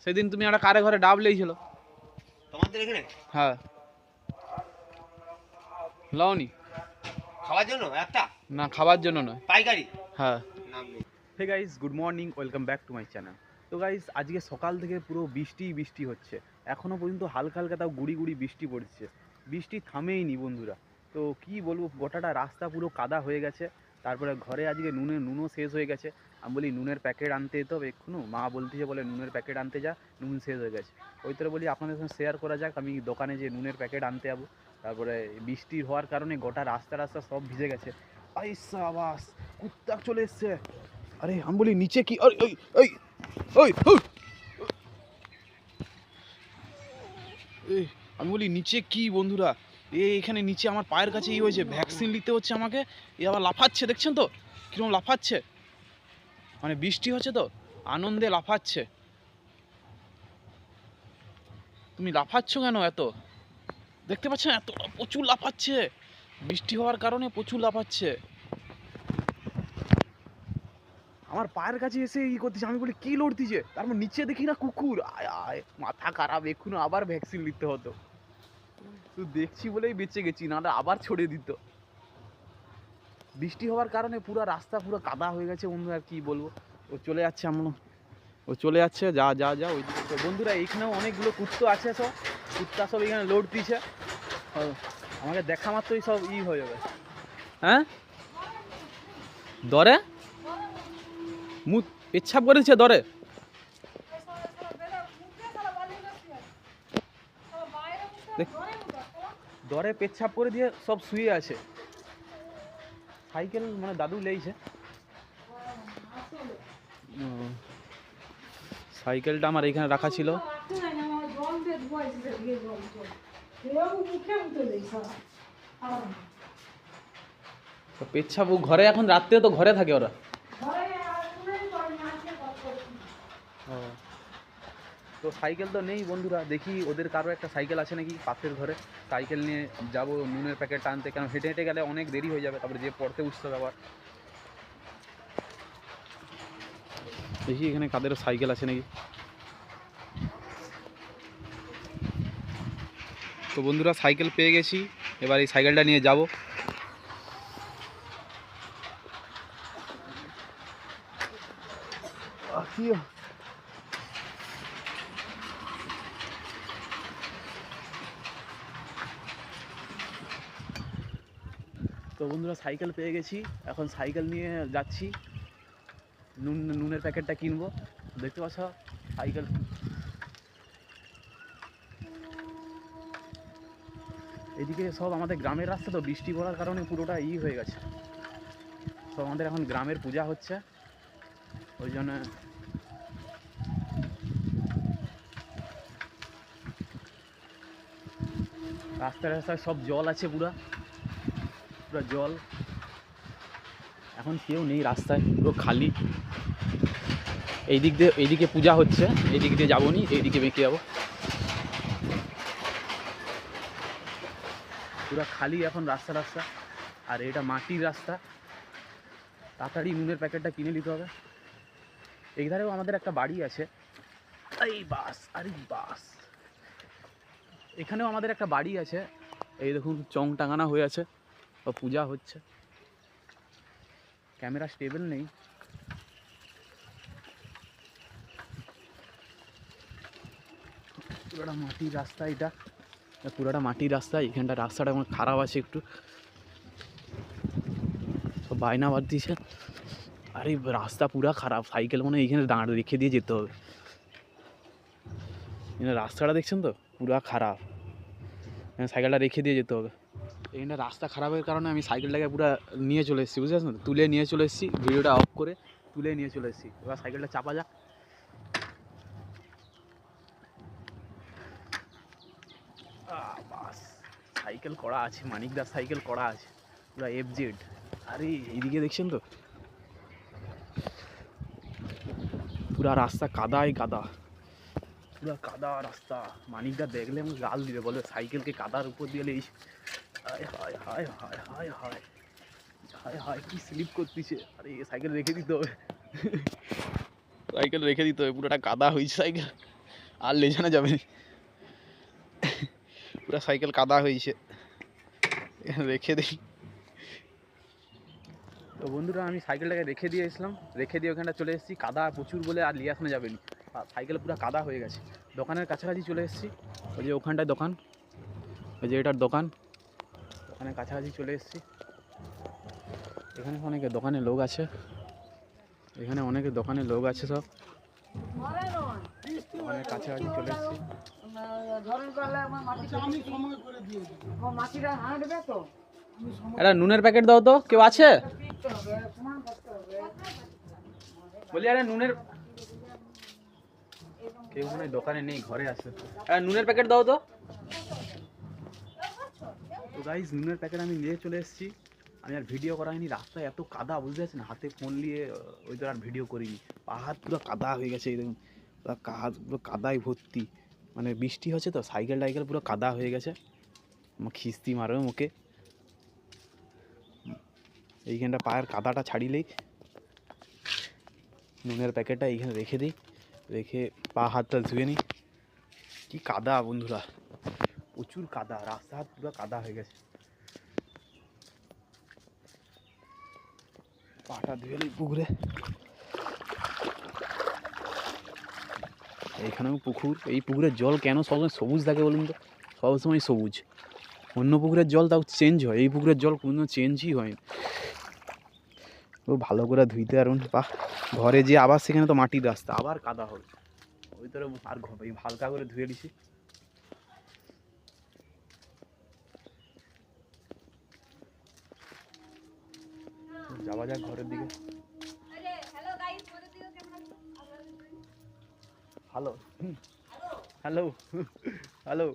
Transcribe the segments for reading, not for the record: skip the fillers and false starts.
সেদিন তুমি একটা কারে ঘরে ডাব লেইছিল তোমাদের এখানে? হ্যাঁ, লওনি খাওয়ার জন্য একটা? না, খাবার জন্য নয়, পাইকারি? হ্যাঁ। নাম নেই। Hey guys, good morning, welcome back to my channel. তো গাইস, আজকে সকাল থেকে পুরো বৃষ্টি হচ্ছে, এখনও পর্যন্ত হালকা হালকা তাও গুড়ি গুড়ি বৃষ্টি পড়ছে, বৃষ্টি থামেইনি বন্ধুরা। তো কি বলবো, গোটাটা রাস্তা পুরো কাদা হয়ে গেছে। তারপরে ঘরে আজকে নুনও শেষ হয়ে গেছে। আমি বলি নুনের প্যাকেট আনতে যেতে হবে এক্ষুনি, মা বলতেছে বলে নুনের প্যাকেট আনতে যা, নুন শেষ হয়ে গেছে। ওই তো বলি আপনাদের সঙ্গে শেয়ার করা যাক, আমি দোকানে যে নুনের প্যাকেট আনতে যাবো। তারপরে বৃষ্টি হওয়ার কারণে গোটা রাস্তা সব ভিজে গেছে। আই সাবাস, কুত্তা চলে এসছে। আরে আমি বলি নিচে কি, ওই ওই ওই ওই ওই আমি বলি নিচে কি বন্ধুরা, এখানে নিচে আমার পায়ের কাছে এই হয়েছে, ভ্যাকসিন নিতে হচ্ছে আমাকে। এ আবার লাফাচ্ছে, দেখছেন তো কিরকম লাফাচ্ছে, মানে বৃষ্টি হচ্ছে তো আনন্দে লাফাচ্ছে। তুমি লাফাচ্ছ কেন এত? দেখতে পাচ্ছেন এত প্রচুর লাফাচ্ছে, বৃষ্টি হওয়ার কারণে প্রচুর লাফাচ্ছে। আমার পায়ের কাছে এসে ই করতেছে, আমি বলি কি লড়তিছে, তারপর নিচে দেখি না কুকুর। আয় আয়, মাথা খারাপ, এক্ষুনি আবার ভ্যাকসিন নিতে হতো। তো দেখছি বলেই বেঁচে গেছি, নাহলে আবার ছড়িয়ে দিত। বৃষ্টি হওয়ার কারণে পুরো রাস্তা পুরো কাদা হয়ে গেছে বন্ধু, আর কি বলবো। ও চলে যাচ্ছে, ও চলে যাচ্ছে, যা ওই দিকে। তো বন্ধুরা, এইখানেও অনেকগুলো কুত্তা আছে, সব কুত্তা সব এখানে লোড দিচ্ছে। আমাকে দেখা মাত্রই সব হয়ে যাবে। হ্যাঁ, দরে মুখ পেচ্ছাপ করেছে দরে। দরে পেচ্ছাপ করে দিয়ে সব শুয়ে আছে। সাইকেল মানে দাদু লেইছে, সাইকেলটা আমার এখানে রাখা ছিল। পেচ্ছাপ ঘরে, এখন রাত্রে তো ঘরে থাকে ওরা। তো সাইকেল তো নেই বন্ধুরা, দেখি ওদের কারো একটা সাইকেল আছে নাকি পাশের ঘরে, সাইকেল নিয়ে যাব নুনের প্যাকেট আনতে। কেন হেঁটে হেঁটে গেলে অনেক দেরি হয়ে যাবে, তারপরে যে পড়তে উঠতে হবে আবার। দেখি এখানে কাদেরও সাইকেল আছে নাকি। তো বন্ধুরা, সাইকেল পেয়ে গেছি, এবার এই সাইকেলটা নিয়ে যাব। তো বন্ধুরা, সাইকেল পেয়ে গেছি, এখন সাইকেল নিয়ে যাচ্ছি, নুনের প্যাকেটটা কিনবো। দেখতে পাচ্ছ সাইকেল, এদিকে সব আমাদের গ্রামের রাস্তা, তো বৃষ্টি পড়ার কারণে পুরোটা হয়ে গেছে। সব আমাদের এখন গ্রামের পূজা হচ্ছে, ওই জন্য রাস্তায় সব জল আছে, পুরো জল। এখন কেউ নেই রাস্তায়, পুরো খালি। এইদিকে পূজা হচ্ছে, এইদিক দিয়ে যাবো নি, এইদিকে বেঁকে যাবো। পুরো খালি এখন রাস্তা। আর এটা মাটির রাস্তা, তাড়াতাড়ি নুনের প্যাকেটটা কিনে নিতে হবে। এই ধারেও আমাদের একটা বাড়ি আছে, এই বাস, আরে বাস, এখানেও আমাদের একটা বাড়ি আছে। এই দেখুন চং টাঙানো হয়ে আছে, পূজা হচ্ছে। ক্যামেরা স্টেবল নেই। পুরোটা মাটির রাস্তা, এটা পুরোটা মাটির রাস্তা। এখানটা রাস্তাটা আমার খারাপ আছে একটু, সব বায়না বাদ দিয়েছে। আরে রাস্তা পুরা খারাপ, সাইকেল মনে হয় এইখানে রেখে দিয়ে যেতে হবে। রাস্তাটা দেখছেন তো পুরা খারাপ, সাইকেলটা রেখে দিয়ে যেতে হবে। এখানে রাস্তা খারাপের কারণে আমি সাইকেলটাকে পুরো নিয়ে চলে এসেছি, বুঝতে পারছেন তো, তুলে নিয়ে চলে এসেছি, ভিডিওটা অফ করে তুলে নিয়ে চলে এসেছি। এবার সাইকেলটা চাপা যাক। বাস, সাইকেল করা আছে, মানিকদার সাইকেল করা আছে, পুরো FZ। আরে এইদিকে দেখছেন তো পুরা রাস্তা কাদায় কাদা, পুরা কাদা রাস্তা। মানিকদা দেখলে আমি গাল দিবে, বলে সাইকেলকে কাদার উপর দিয়ে এই হায় হায় হায় হায় হায় হায় হায় হায়, কি স্লিপ করতেছে। আরে সাইকেল রেখে দিতে হবে, সাইকেল রেখে দিতে হবে, পুরোটা কাদা হয়েছে সাইকেল। আর লেজানো যাবে না, পুরো সাইকেল কাদা হয়েছে, রেখে দিই। তো বন্ধুরা আমি সাইকেলটাকে রেখে দিয়েছিলাম, রেখে দিয়ে ওখানটা চলে এসেছি, কাদা প্রচুর বলে আর নিয়ে আসানো যাবে না, সাইকেল পুরো কাদা হয়ে গেছে। দোকানের কাছাকাছি চলে এসেছি, ওই যে ওখানটায় দোকান, ওই যে এটার দোকান, দোকানের কাছাকাছি চলে এসেছি। এখানে অনেকে দোকানে লোক আছে, এখানে অনেকে দোকানে লোক আছে, সব দোকানের কাছাকাছি চলে এসেছি। একটা নুনের প্যাকেট দাও তো, কেউ আছে? বলি আরে নুনের, কেউ মনে হয় দোকানে নেই, ঘরে আছে। নুনের প্যাকেট দাও তো। তো গাইস নুনের প্যাকেট আমি নিয়ে চলে এসেছি। আমি আর ভিডিও করা হয়নি, রাস্তায় এত কাদা, বুঝতে পারছেন, হাতে ফোন নিয়ে ওই তো আর ভিডিও করিনি। পাহাড় পুরো কাদা হয়ে গেছে, এই দেখুন পুরো কাদায় ভর্তি, মানে বৃষ্টি হচ্ছে তো, সাইকেল টাইকেল পুরো কাদা হয়ে গেছে, খিস্তি মারবে মুখে। এইখানটা পায়ের কাদাটা ছাড়িলেই নুনের প্যাকেটটা এইখানে রেখে দিই, রেখে পা হাতটা ধুয়ে নিই। কি কাদা বন্ধুরা, প্রচুর কাদা, রাস্তাঘাট পুরো কাদা হয়ে গেছে। পাটা ধুয়ে নিই পুকুরে। এইখানেও পুকুর, এই পুকুরের জল কেন সবসময় সবুজ থাকে বলুন তো, সবসময় সবুজ। অন্য পুকুরের জল তাও চেঞ্জ হয়, এই পুকুরের জল কোনো চেঞ্জই হয় না। ও ভালো করে ধুইতে পারুন পা, ঘরে যেয়ে আবার সেখানে তো মাটির রাস্তা, আবার কাদা হবে, ওই তোর আর হালকা করে ধুয়ে দিছি। যাওয়া যাক ঘরের দিকে। হ্যালো হ্যালো হ্যালো,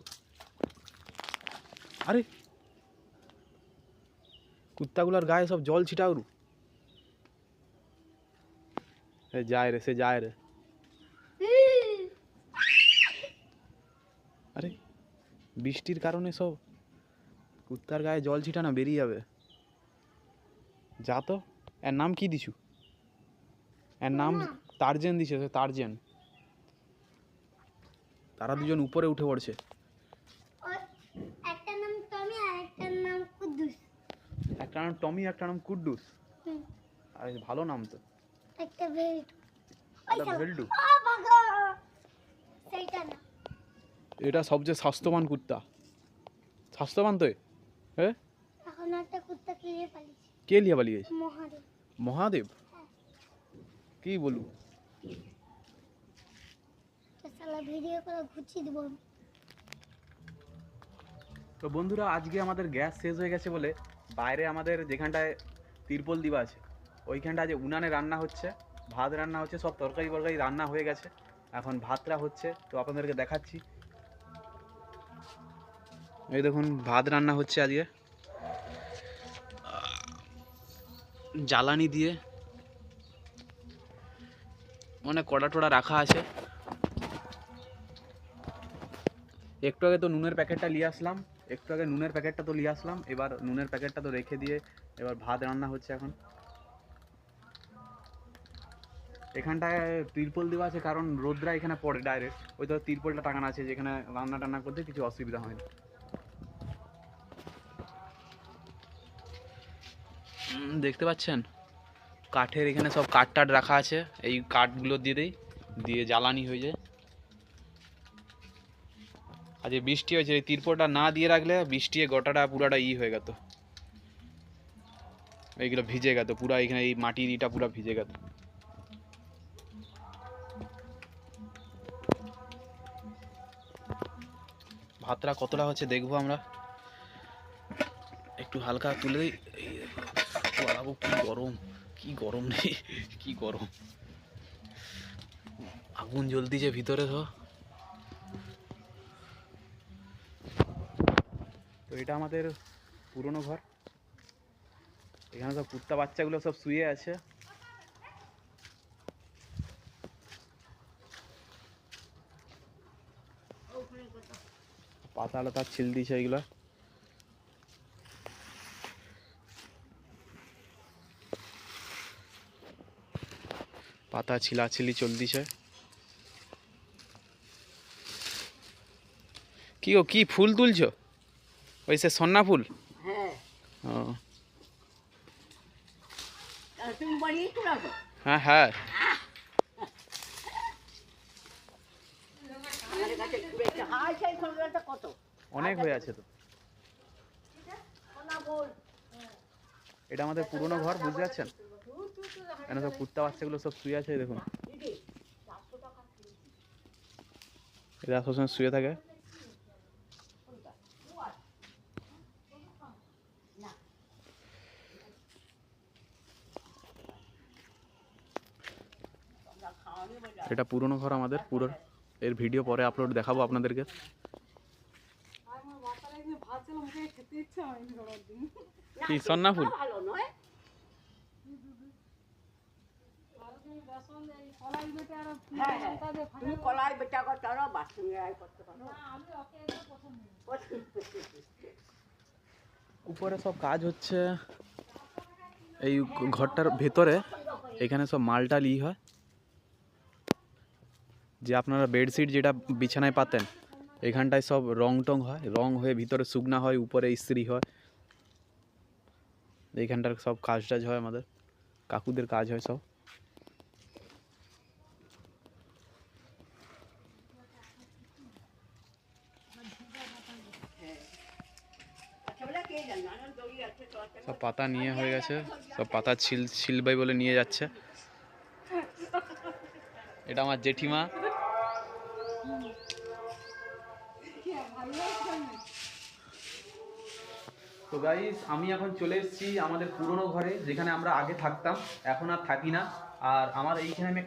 আরে কুত্তাগুলোর গায়ে সব জল ছিটাও, যায় রে, সে যায় রে। আরে বৃষ্টির কারণে সব কুত্তার গায়ে জল ছিটা না, বেরিয়ে যাবে। যা তো, এর নাম কি দিছু? এর নাম টার্জেন দিছে, টার্জেন। তারা দুজন উপরে উঠে পড়ছে। একটা নাম টমি আর একটা নাম কুদ্দুস। একটা নাম টমি, একটা নাম কুদ্দুস। আরে ভালো নাম তো। একটা বেল্ট। এটা ভেল্ডু। সেইটা না। এটা সবচেয়ে স্বাস্থ্যবান কুত্তা। স্বাস্থ্যবান তো, হ্যাঁ। এখন একটা কুত্তা কিনে পালিয়েছে। কে লিয়ে পালিয়েছে? মহাদেব। মহাদেব? কি বলবো, শালা ভিডিও করে ঘুচিয়ে দেবো। তো বন্ধুরা আজকে আমাদের গ্যাস শেষ হয়ে গেছে বলে বাইরে আমাদের যেখানটায় তিরপল দিবা আছে ওইখানটা যে উনানে রান্না হচ্ছে, ভাত রান্না হচ্ছে, সব তরকারি ফরকারি রান্না হয়ে গেছে, এখন ভাতটা হচ্ছে, তো আপনাদেরকে দেখাচ্ছি। এই দেখুন ভাত রান্না হচ্ছে আজকে জ্বালানি দিয়ে, অনেক কড়া টড়া রাখা আছে। একটু আগে তো নুনের প্যাকেটটা নিয়ে আসলাম, একটু আগে নুনের প্যাকেটটা তো নিয়ে আসলাম, এবার নুনের প্যাকেটটা তো রেখে দিয়ে এবার ভাত রান্না হচ্ছে। এখন এখানটায় তিরপল দেওয়া আছে কারণ রোদরা এখানে পড়ে ডাইরেক্ট, ওই তো তিরপলটা টাঙানো আছে যেখানে রান্না টান্না করতে কিছু অসুবিধা হয় না। দেখতে পাচ্ছেন কাঠের এখানে সব কাঠ টাট রাখা আছে, এই কাঠগুলো দিয়ে দেই, দিয়ে জ্বালানি হয়ে যায়। আজ বৃষ্টি হয়েছে, এই তিরপলটা না দিয়ে রাখলে বৃষ্টি গোটাটা পুরাটা হয়ে গেত, এইগুলো ভিজে গেত পুরা, এখানে এই মাটির ইটা পুরা ভিজে গেত। ভাতটা কতটা হচ্ছে দেখবো আমরা, একটু হালকা তুলে দিই। কি গরম, কি গরম নেই, কি গরম, আগুন জ্বলতিছে ভিতরে। তো এটা আমাদের পুরনো ঘর, এখানে সব কুত্তা বাচ্চাগুলো সব শুয়ে আছে। পাতা লাতা ছিল দিছে এইগুলো, পাতা ছিলাছিলি চলতিছে। কি ও কি ফুল তুলছো? ওই সে সন্না ফুল? হ্যাঁ ও তুমি বাড়িয়ে তোলা তো হ্যাঁ হ্যাঁ। আমাদের কাছে ঘুরেছে হাই সেই খোলটা কত অনেক হয়ে আছে তো। না বল এটা আমাদের পুরনো ঘর, বুঝতে পারছেন? এখানে সব কুত্তা বাচ্চাগুলো সব শুয়ে আছে, দেখুন। এরা সবসময় শুয়ে থাকে। এটা পুরনো ঘর আমাদের পুরো। এর ভিডিও পরে আপলোড দেখাবো আপনাদেরকে। কি সন্না ফুল? ভালো নয় হ্যাঁ হ্যাঁ তুমি কলাই বেটা করতে পারো বাথরুম আয় করতে পারো উপরে সব কাজ হচ্ছে এই ঘরটার ভেতরে। এখানে সব মালটাল হয়, যে আপনারা বেডশিট যেটা বিছানায় পাতেন এখানটায় সব রং টং হয়, রং হয়ে ভিতরে শুকনা হয়, উপরে ইস্ত্রি হয়। এইখানটার সব কাজ টাজ হয়, আমাদের কাকুদের কাজ হয় সব। সব পাতা নিয়ে হয়ে গেছে, সব পাতা ছিলবাই বলে নিয়ে যাচ্ছে। এটা আমার জেঠিমা। তো গাইস আমি এখন চলে এসেছি আমাদের পুরনো ঘরে, যেখানে আমরা আগে থাকতাম, এখন আর থাকি না। আর আমার এইখানে আমি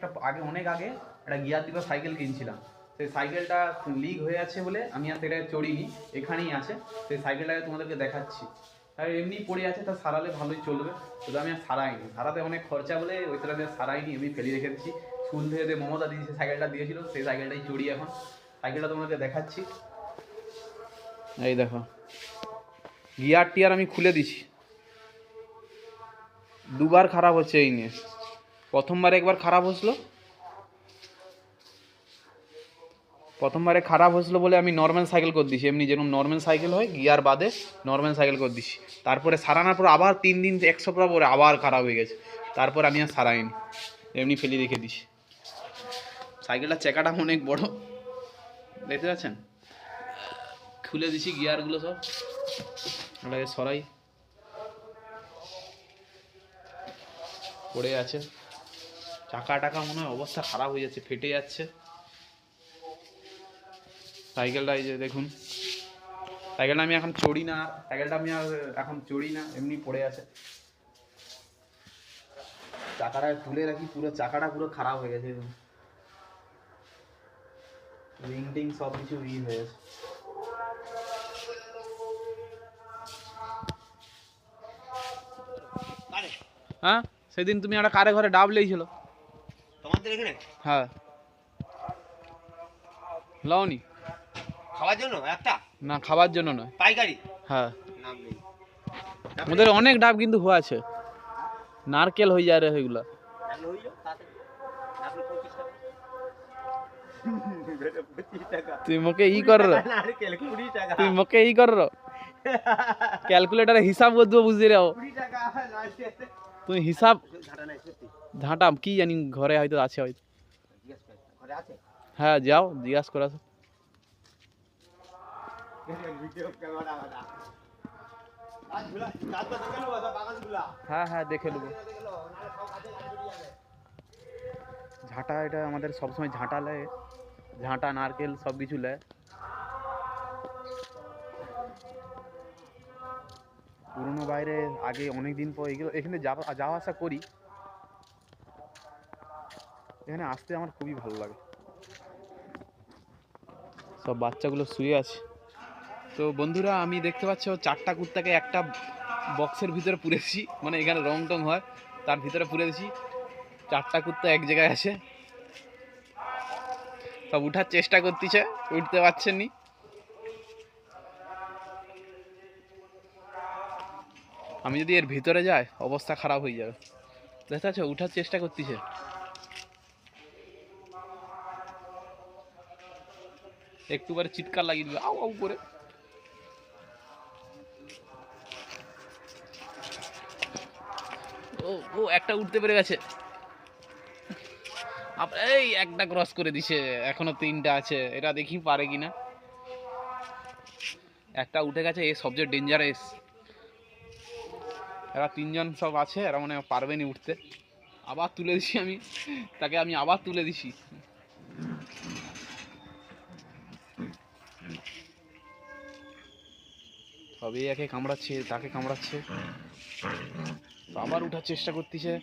অনেক আগে একটা গিয়ার টিপা সাইকেল কিনছিলাম। সেই সাইকেলটা লিক হয়ে আছে বলে আমি আর সেটাকে চড়িনি, এখানেই আছে। সেই সাইকেলটাকে তোমাদেরকে দেখাচ্ছি। আর এমনি পড়ে আছে, তা সারালে ভালোই চলবে, কিন্তু আমি আর সারাইনি। সারাতে অনেক খরচা বলে ওইটা আমি আর সারাইনি, এমনি ফেলে রেখে দিচ্ছি। স্কুল থেকে মমতা দিদি সেই সাইকেলটা দিয়েছিল, সেই সাইকেলটাই চড়ি এখন। সাইকেলটা তোমাদেরকে দেখাচ্ছি, এই দেখো। গিয়ার টিয়ার আমি খুলে দিছি, দুবার খারাপ হচ্ছে এই নিয়ে। প্রথমবারে একবার খারাপ হয়েছিল, প্রথমবারে খারাপ হয়েছিল বলে আমি নর্মাল সাইকেল করে দিছি, এমনি যেরকম নর্মাল সাইকেল হয় গিয়ার বাদে নর্মাল সাইকেল করে দিছি। তারপরে সারানোর পর আবার 3 দিন 1 সপ্তাহ পরে আবার খারাপ হয়ে গেছে, তারপর আমি আর সারাইনি, এমনি ফেলে রেখে দিছি। সাইকেলটার চাকাটা অনেক বড়, দেখতে পাচ্ছেন? খুলে দিছি গিয়ারগুলো সব, ওটাকে সরাই, পড়ে আছে। চাকা টাকা মনে হয় অবস্থা খারাপ হয়ে যাচ্ছে, ফেটে যাচ্ছে। সাইকেলটা এই যে দেখুন, সাইকেলটা আমি এখন চড়ি না, সাইকেলটা আমি আর এখন চড়ি না, এমনি পড়ে আছে। চাকাটা তুলে রাখি, পুরো চাকাটা পুরো খারাপ হয়ে গেছে, রিং টিং সব কিছু হয়ে গেছে। হ্যাঁ, সেদিন তুমি একটা কারে ঘরে ডাব লেগেছিল তোমাদের এখানে হ্যাঁ, লাওনি? খাওয়ার জন্য একটা না, খাবার জন্য নয়, পাইকারি হ্যাঁ। নাম নেই ওদের অনেক ডাব কিন্তু হয়ে আছে, নারকেল হয়ে যায় রে সেগুলা। তাহলে হইলো তাড়াতাড়ি আপনি 25 টাকা তুই মুখে ই কর, নারকেল 20 টাকা তুই মুখে ই কর, ক্যালকুলেটারে হিসাব করতে বুঝতে রাও 20 টাকা নারকেল তুমি হিসাব ঝাড়া নাই সত্যি ঝাঁটাম কি জানি, ঘরে হয়তো আছে হয়তো। জিজ্ঞেস কর ঘরে আছে হ্যাঁ যাও জিজ্ঞাসা করা। ভিডিও ক্যামেরা ওটা গাছগুলা গাছ তো দেখে নেবো বাগানগুলা হ্যাঁ হ্যাঁ দেখে নেবো। ঝাঁটা এটা আমাদের সবসময় ঝাঁটা নেয়, ঝাঁটা নারকেল সব কিছু নেয়। পুরোনো বাইরে আগে অনেক দিন পর এগুলো এখানে যাওয়া আসা করি, এখানে আসতে আমার খুবই ভালো লাগে। সব বাচ্চাগুলো শুয়ে আছে। তো বন্ধুরা আমি দেখতে পাচ্ছ 4টা কুত্তাকে একটা বক্সের ভিতরে পুরেছি, মানে এখানে রং টং হয় তার ভিতরে পুরে দিছি। 4টা কুত্তা এক জায়গায় আছে, সব উঠার চেষ্টা করতেছে, উঠতে পারছেন নি। আমি যদি এর ভিতরে যাই অবস্থা খারাপ হয়ে যাবে, দেখতে পাচ্ছ উঠার চেষ্টা করতেছে। একটুবারে চিৎকার লাগিয়ে দিবে আউ আউ করে। ও ও একটা উঠতে পেরে গেছে। এই একটা ক্রস করে দিছে, এখনো 3টা আছে, এটা দেখি পারে কিনা। একটা উঠে গেছে, এ সবচেয়ে ডেঞ্জারাস। এরা 3জন সব আছে, এরা মনে হয় পারবে না উঠতে। আবার তুলে দিছি আমি তাকে, আমি আবার তুলে দিছি। সবে একে কামড়াচ্ছে, তাকে কামড়াচ্ছে, তো আবার উঠার চেষ্টা করতেছে।